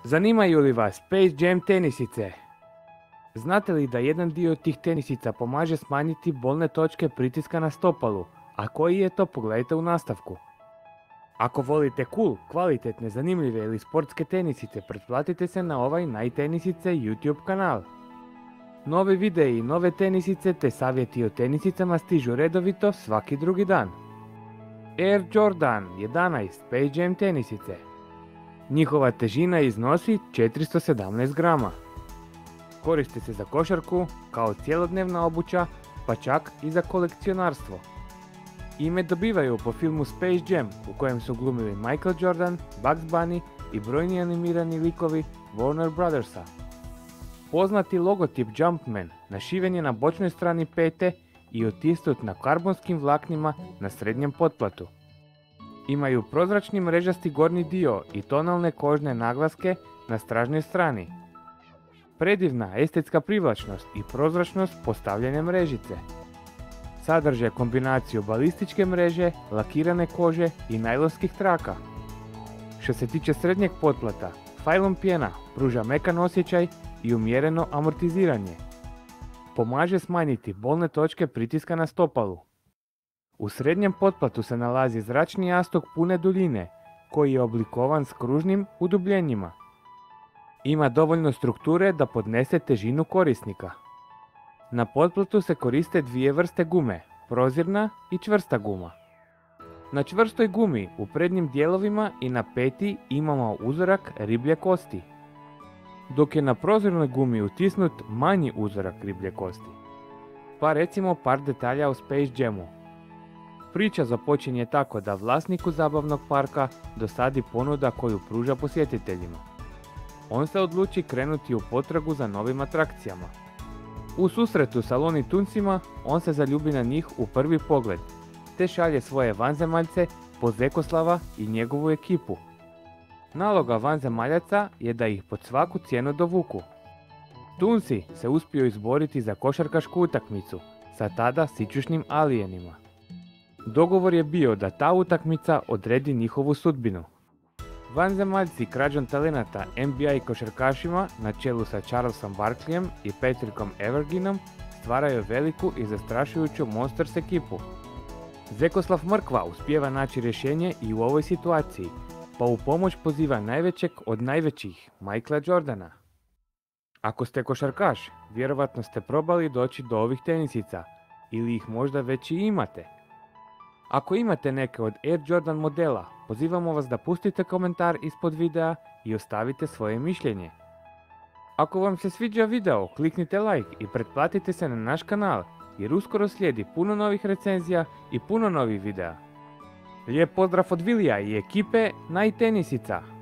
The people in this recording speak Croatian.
Zanimaju li vas Space Jam tenisice? Znate li da jedan dio tih tenisica pomaže smanjiti bolne točke pritiska na stopalu, a koji je to pogledajte u nastavku. Ako volite cool, kvalitetne, zanimljive ili sportske tenisice, pretplatite se na ovaj Najtenisice YouTube kanal. Nove videi i nove tenisice te savjeti o tenisicama stižu redovito svaki drugi dan. Air Jordan 11 Space Jam tenisice. Njihova težina iznosi 417 grama. Koriste se za košarku, kao cjelodnevna obuća, pa čak i za kolekcionarstvo. Ime dobivaju po filmu Space Jam u kojem su glumili Michael Jordan, Bugs Bunny i brojni animirani likovi Warner Brothersa. Poznati logotip Jumpman našiven je na bočnoj strani pete i otisnut na karbonskim vlaknima na srednjem potplatu. Imaju prozračni mrežasti gornji dio i tonalne kožne naglaske na stražnjoj strani. Predivna estetska privlačnost i prozračnost postavljanja mrežice. Sadrže kombinaciju balističke mreže, lakirane kože i najlonskih traka. Što se tiče srednjeg potplata, fajlom pjena pruža mekan osjećaj i umjereno amortiziranje. Pomaže smanjiti bolne točke pritiska na stopalu. U srednjem potplatu se nalazi zračni jastuk pune duljine, koji je oblikovan s kružnim udubljenjima. Ima dovoljno strukture da podnese težinu korisnika. Na potplatu se koriste dvije vrste gume, prozirna i čvrsta guma. Na čvrstoj gumi u prednjim dijelovima i na peti imamo uzorak riblje kosti, dok je na prozirnoj gumi utisnut manji uzorak riblje kosti. Pa recimo par detalja o Space Jamu. Priča započinje tako da vlasniku zabavnog parka dosadi ponuda koju pruža posjetiteljima. On se odluči krenuti u potragu za novim atrakcijama. U susretu sa Looney Tunesima on se zaljubi na njih u prvi pogled, te šalje svoje vanzemaljce po Zekoslava i njegovu ekipu. Naloga vanzemaljaca je da ih pod svaku cijenu dovuku. Tunesi se uspiju izboriti za košarkašku utakmicu sa tada sićušnim alijenima. Dogovor je bio da ta utakmica odredi njihovu sudbinu. Vanzemaljci krađom talenata NBA košarkašima na čelu sa Charlesom Barkleyem i Patrickom Everginom stvaraju veliku i zastrašujuću Monsters ekipu. Zekoslav Mrkva uspijeva naći rješenje i u ovoj situaciji, pa u pomoć poziva najvećeg od najvećih, Michaela Jordana. Ako ste košarkaš, vjerovatno ste probali doći do ovih tenisica, ili ih možda već i imate. Ako imate neke od Air Jordan modela, pozivamo vas da pustite komentar ispod videa i ostavite svoje mišljenje. Ako vam se sviđa video, kliknite like i pretplatite se na naš kanal, jer uskoro slijedi puno novih recenzija i puno novih videa. Lijep pozdrav od Vilija i ekipe Najtenisica!